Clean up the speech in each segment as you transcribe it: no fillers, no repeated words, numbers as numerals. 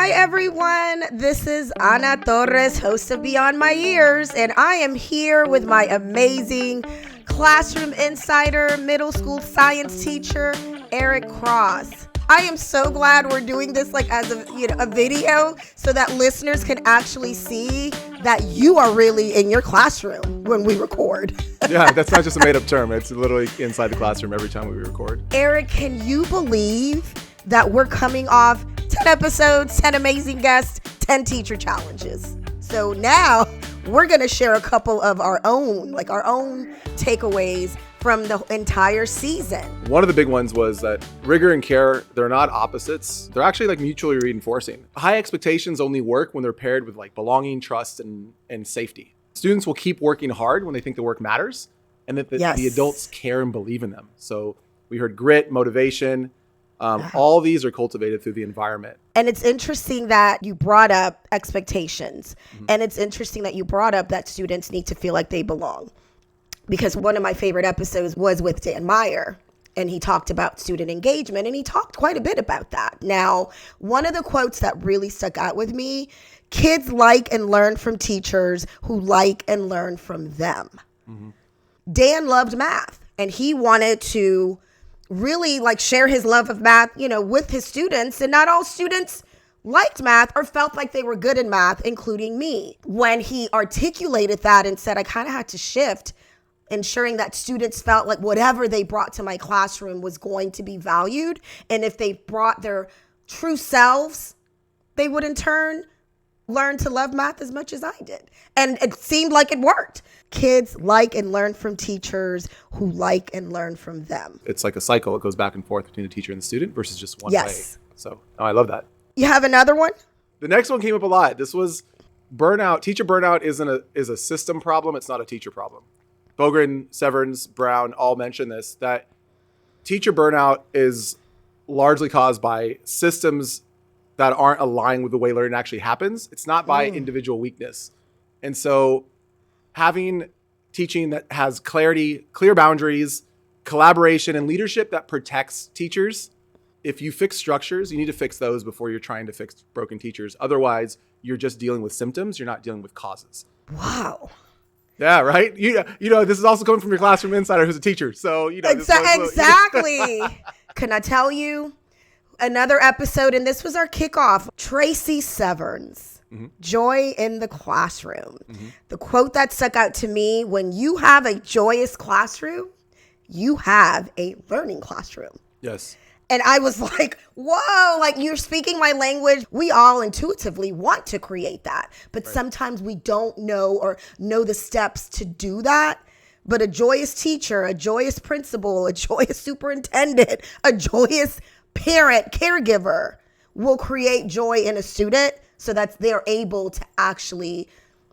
Hi, everyone. This is Ana Torres, host of Beyond My Ears, and I am here with my amazing classroom insider, middle school science teacher, Eric Cross. I am so glad we're doing this as a video so that listeners can actually see that you are really in your classroom when we record. Yeah, that's not just a made-up term. It's literally inside the classroom every time we record. Eric, can you believe that we're coming off 10 episodes, 10 amazing guests, 10 teacher challenges? So now we're going to share a couple of our own takeaways from the entire season. One of the big ones was that rigor and care, they're not opposites. They're actually mutually reinforcing. High expectations only work when they're paired with belonging, trust, and safety. Students will keep working hard when they think the work matters and that the adults care and believe in them. So we heard grit, motivation, all these are cultivated through the environment. And it's interesting that you brought up expectations. Mm-hmm. And it's interesting that you brought up that students need to feel like they belong. Because one of my favorite episodes was with Dan Meyer, and he talked about student engagement, and he talked quite a bit about that. Now, one of the quotes that really stuck out with me, kids like and learn from teachers who like and learn from them. Mm-hmm. Dan loved math, and he wanted to really share his love of math, with his students, and not all students liked math or felt like they were good in math, including me. When he articulated that and said, I kind of had to shift, ensuring that students felt like whatever they brought to my classroom was going to be valued. And if they brought their true selves, they would in turn learn to love math as much as I did. And it seemed like it worked. Kids like and learn from teachers who like and learn from them. It's like a cycle. It goes back and forth between the teacher and the student versus just one way. So I love that. You have another one? The next one came up a lot. This was burnout. Teacher burnout is a system problem. It's not a teacher problem. Bogren, Severns, Brown all mentioned this, that teacher burnout is largely caused by systems that aren't aligned with the way learning actually happens. It's not by individual weakness. And so having teaching that has clarity, clear boundaries, collaboration, and leadership that protects teachers. If you fix structures, you need to fix those before you're trying to fix broken teachers. Otherwise, you're just dealing with symptoms. You're not dealing with causes. Wow. Yeah, right? You know, this is also coming from your classroom insider who's a teacher. So, Exactly. Can I tell you another episode? And this was our kickoff. Tracy Severns, Joy in the Classroom. Mm-hmm. The quote that stuck out to me, when you have a joyous classroom, you have a learning classroom. Yes. And I was like, whoa, you're speaking my language. We all intuitively want to create that. But sometimes we don't know or know the steps to do that. But a joyous teacher, a joyous principal, a joyous superintendent, a joyous parent, caregiver will create joy in a student so that they're able to actually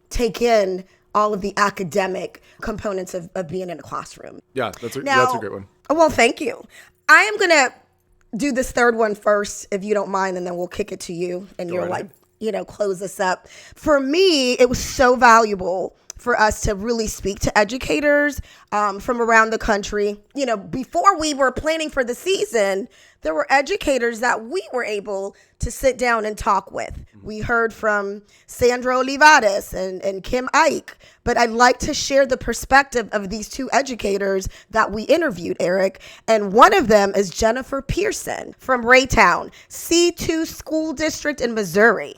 take in all of the academic components of being in a classroom. Yeah, that's a great one. Well, thank you. I am going to do this third one first, if you don't mind, and then we'll kick it to you and close us up. For me, it was so valuable for us to really speak to educators from around the country. Before we were planning for the season, there were educators that we were able to sit down and talk with. We heard from Sandra Olivares and Kim Ike, but I'd like to share the perspective of these two educators that we interviewed, Eric. And one of them is Jennifer Pearson from Raytown, C2 School District in Missouri.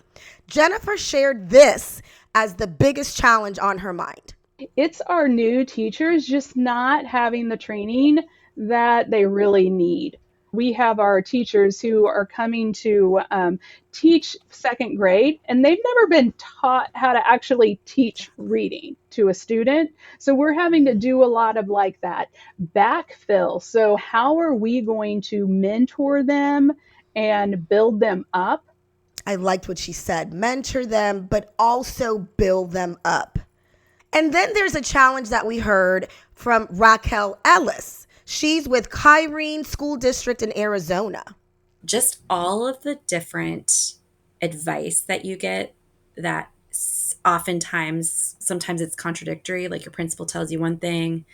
Jennifer shared this as the biggest challenge on her mind. It's our new teachers just not having the training that they really need. We have our teachers who are coming to teach second grade, and they've never been taught how to actually teach reading to a student. So we're having to do a lot of that backfill. So how are we going to mentor them and build them up? I liked what she said, mentor them, but also build them up. And then there's a challenge that we heard from Raquel Ellis. She's with Kyrene School District in Arizona. Just all of the different advice that you get that sometimes it's contradictory, like your principal tells you one thing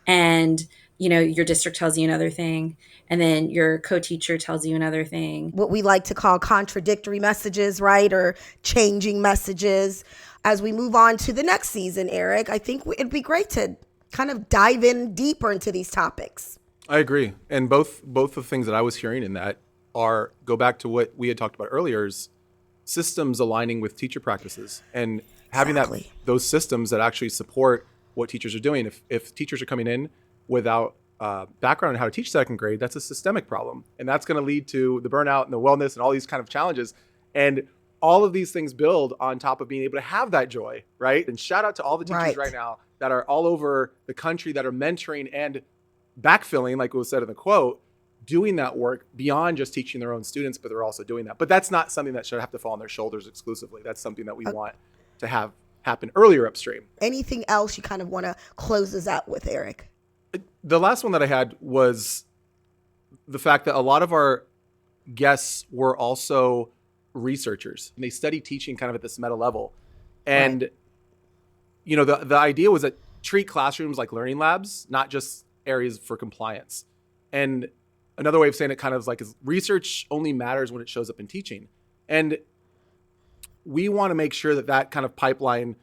and your district tells you another thing, and then your co-teacher tells you another thing. What we like to call contradictory messages, right? Or changing messages. As we move on to the next season, Eric, I think it'd be great to kind of dive in deeper into these topics. I agree. And both of the things that I was hearing in that go back to what we had talked about earlier, is systems aligning with teacher practices and having those systems that actually support what teachers are doing. If teachers are coming in without background on how to teach second grade, that's a systemic problem. And that's going to lead to the burnout and the wellness and all these kind of challenges. And all of these things build on top of being able to have that joy, right? And shout out to all the teachers right now that are all over the country that are mentoring and backfilling, like was said in the quote, doing that work beyond just teaching their own students, but they're also doing that. But that's not something that should have to fall on their shoulders exclusively. That's something that we want to have happen earlier upstream. Anything else you kind of want to close us out with, Eric? The last one that I had was the fact that a lot of our guests were also researchers, and they study teaching kind of at this meta level. And, the idea was that treat classrooms like learning labs, not just areas for compliance. And another way of saying it kind of is like, is research only matters when it shows up in teaching. And we want to make sure that kind of pipeline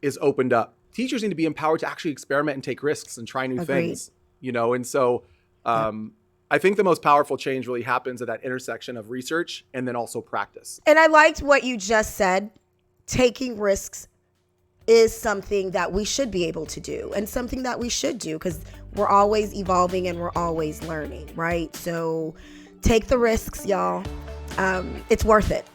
is opened up. Teachers need to be empowered to actually experiment and take risks and try new things, and so I think the most powerful change really happens at that intersection of research and then also practice. And I liked what you just said. Taking risks is something that we should be able to do, and something that we should do, because we're always evolving and we're always learning, right? So take the risks, y'all. It's worth it.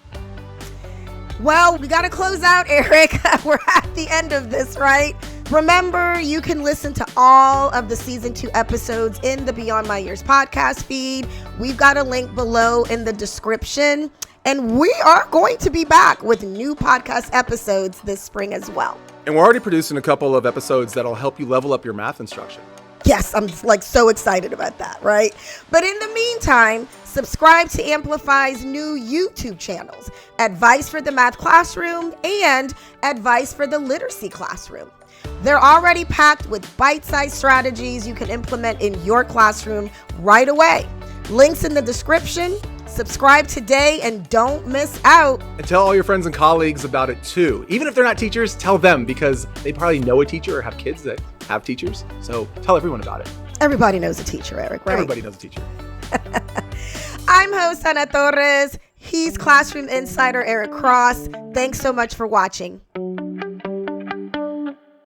Well, we got to close out, Eric. We're at the end of this, right? Remember, you can listen to all of the season 2 episodes in the Beyond My Years podcast feed. We've got a link below in the description. And we are going to be back with new podcast episodes this spring as well. And we're already producing a couple of episodes that'll help you level up your math instruction. Yes, I'm so excited about that, right? But in the meantime, subscribe to Amplify's new YouTube channels, Advice for the Math Classroom and Advice for the Literacy Classroom. They're already packed with bite-sized strategies you can implement in your classroom right away. Links in the description. Subscribe today and don't miss out. And tell all your friends and colleagues about it too. Even if they're not teachers, tell them, because they probably know a teacher or have kids that have teachers. So tell everyone about it. Everybody knows a teacher, Eric, right? Everybody knows a teacher. I'm host Ana Torres. He's Classroom Insider Eric Cross. Thanks so much for watching.